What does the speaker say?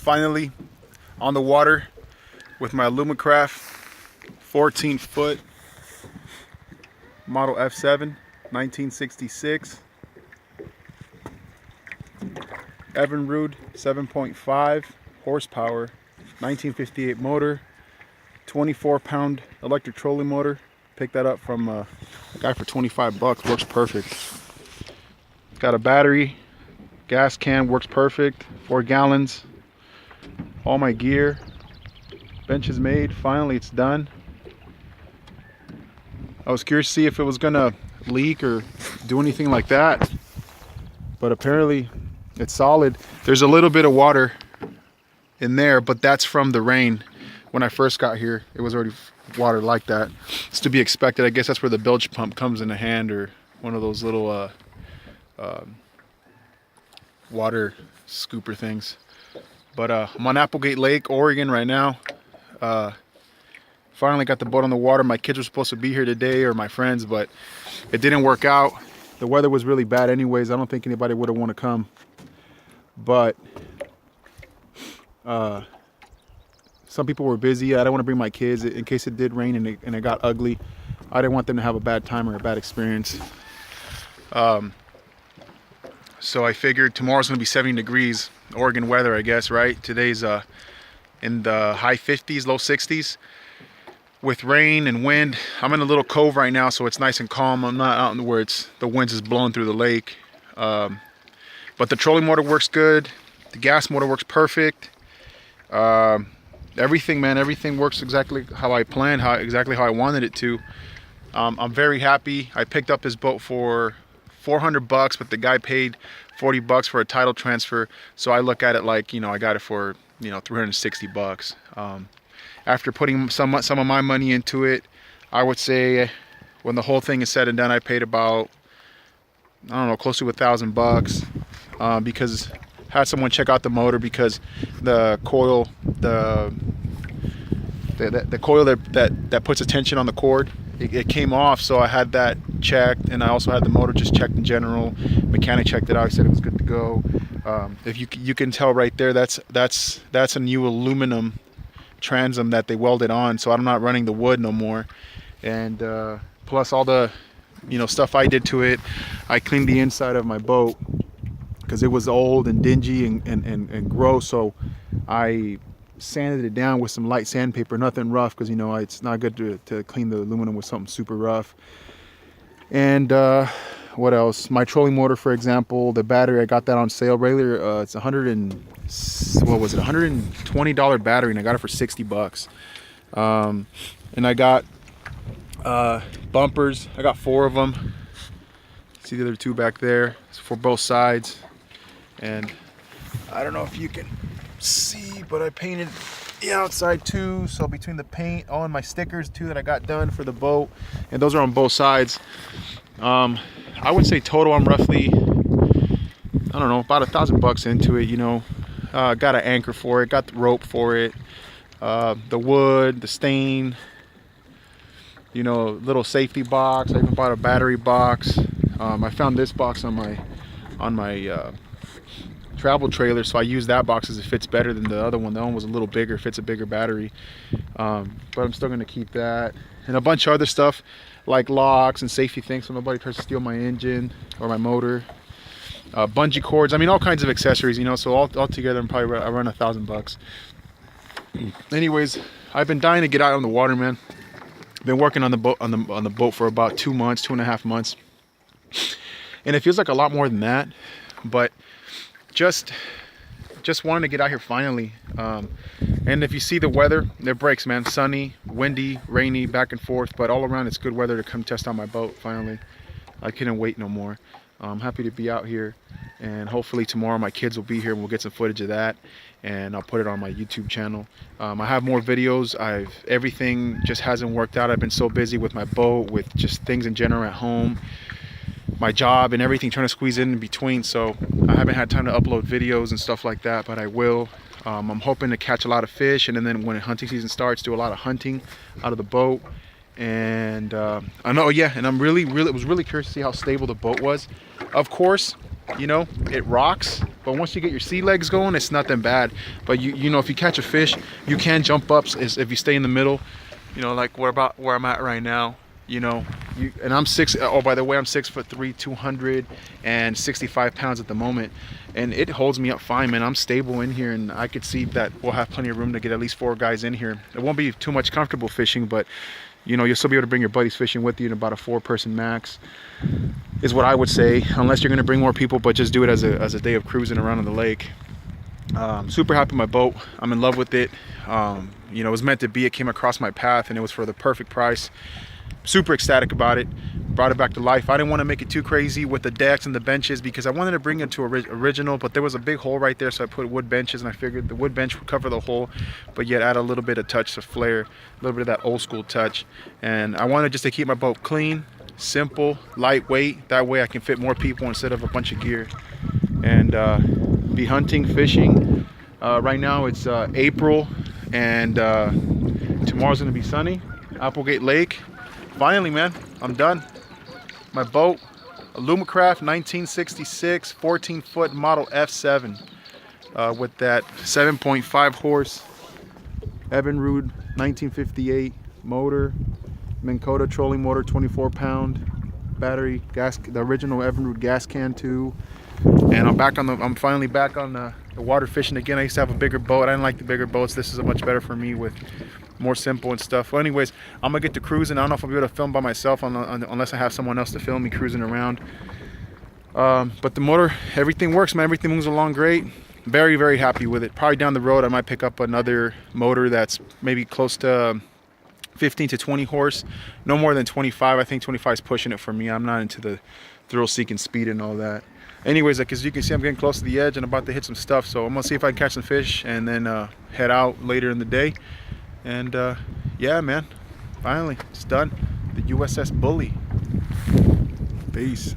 Finally on the water with my Alumacraft 14-foot model F7 1966 Evinrude 7.5 horsepower 1958 motor, 24-pound electric trolling motor. Picked that up from a guy for 25 bucks. Works perfect. Got a battery, gas can, works perfect. 4 gallons. All my gear. Bench is made. Finally, it's done. I was curious to see if it was gonna leak or do anything like that, but apparently it's solid. There's a little bit of water in there, but that's from the rain. When I first got here, it was already water like that. It's to be expected. I guess that's where the bilge pump comes in a hand, or one of those little water scooper things. But I'm on Applegate Lake, Oregon right now. Finally got the boat on the water. My kids were supposed to be here today, or my friends, but it didn't work out. The weather was really bad anyways. I don't think anybody would have want to come. But some people were busy. I didn't want to bring my kids in case it did rain and it got ugly. I didn't want them to have a bad time or a bad experience. So I figured tomorrow's going to be 70 degrees. Oregon weather, I guess, right? Today's in the high 50s, low 60s. With rain and wind. I'm in a little cove right now, so it's nice and calm. I'm not out where the winds is blowing through the lake. But the trolling motor works good. The gas motor works perfect. Everything, man, everything works exactly how I planned, exactly how I wanted it to. I'm very happy. I picked up this boat for 400 bucks, but the guy paid 40 bucks for a title transfer. So I look at it like, you know, I got it for, you know, 360 bucks. After putting some of my money into it, I would say when the whole thing is said and done, I paid about, I don't know, close to $1,000 because I had someone check out the motor because the coil, the coil that puts a tension on the cord, it came off, so I had that checked, and I also had the motor just checked in general. Mechanic checked it out, he said it was good to go. If you can tell right there, that's a new aluminum transom that they welded on, so I'm not running the wood no more. And plus all the, you know, stuff I did to it. I cleaned the inside of my boat because it was old and dingy and gross, so I sanded it down with some light sandpaper, nothing rough, because, you know, it's not good to clean the aluminum with something super rough. And what else? My trolling motor, for example, the battery, I got that on sale regular. It's $120 battery, and I got it for 60 bucks. And I got bumpers. I got 4 of them. See the other 2 back there? It's for both sides. And I don't know if you can see, but I painted the outside too. So between the paint, and my stickers too that I got done for the boat, and those are on both sides. I would say total I'm roughly, I don't know, about $1,000 into it, you know. Got an anchor for it, got the rope for it, the wood, the stain, you know, little safety box. I even bought a battery box. I found this box on my travel trailer, so I use that box as it fits better than the other one. That one was a little bigger, fits a bigger battery, but I'm still going to keep that. And a bunch of other stuff like locks and safety things so nobody tries to steal my engine or my motor. Bungee cords, I mean, all kinds of accessories, you know. So all together I'm probably I run $1,000. Anyways, I've been dying to get out on the water, man. Been working on the boat on the boat for about 2 months, 2.5 months, and it feels like a lot more than that. But just wanted to get out here finally. And if you see the weather, it breaks, man. Sunny, windy, rainy, back and forth, but all around it's good weather to come test out my boat finally. I couldn't wait no more. I'm happy to be out here, and hopefully tomorrow my kids will be here and we'll get some footage of that, and I'll put it on my YouTube channel. I have more videos. Everything just hasn't worked out. I've been so busy with my boat, with just things in general at home, my job and everything, trying to squeeze in between, so I haven't had time to upload videos and stuff like that, but I will. I'm hoping to catch a lot of fish, and then when hunting season starts, do a lot of hunting out of the boat. And I know, yeah, and was really curious to see how stable the boat was. Of course, you know, it rocks, but once you get your sea legs going, it's not that bad. But you know, if you catch a fish, you can jump up if you stay in the middle, you know, like where I'm at right now. You know, and I'm oh, by the way, I'm 6'3", 265 pounds at the moment, and it holds me up fine, man. I'm stable in here, and I could see that we'll have plenty of room to get at least 4 guys in here. It won't be too much comfortable fishing, but you know, you'll still be able to bring your buddies fishing with you in about a 4-person max, is what I would say, unless you're gonna bring more people, but just do it as a day of cruising around on the lake. Super happy with my boat. I'm in love with it. You know, it was meant to be. It came across my path, and it was for the perfect price. Super ecstatic about it. Brought it back to life. I didn't want to make it too crazy with the decks and the benches because I wanted to bring it to original, but there was a big hole right there, so I put wood benches, and I figured the wood bench would cover the hole, but yet add a little bit of touch of flair, a little bit of that old school touch. And I wanted just to keep my boat clean, simple, lightweight. That way I can fit more people instead of a bunch of gear. And be hunting, fishing. Right now it's April, and tomorrow's gonna be sunny. Applegate Lake. Finally, man, I'm done. My boat, Alumacraft 1966 14-foot model F7 with that 7.5 horse Evinrude 1958 motor, Minn Kota trolling motor, 24-pound battery, gas, the original Evinrude gas can too. And I'm finally back on the water fishing again. I used to have a bigger boat. I didn't like the bigger boats. This is much better for me with more simple and stuff. Well, anyways, I'm gonna get to cruising. I don't know if I'll be able to film by myself unless I have someone else to film me cruising around. But the motor, everything works, man. Everything moves along great. Very, very happy with it. Probably down the road I might pick up another motor that's maybe close to 15 to 20 horse. No more than 25. I think 25 is pushing it for me. I'm not into the thrill-seeking speed and all that. Anyways, like, as you can see, I'm getting close to the edge and about to hit some stuff, so I'm gonna see if I can catch some fish and then head out later in the day. And yeah, man, finally it's done. The USS Bully. Peace.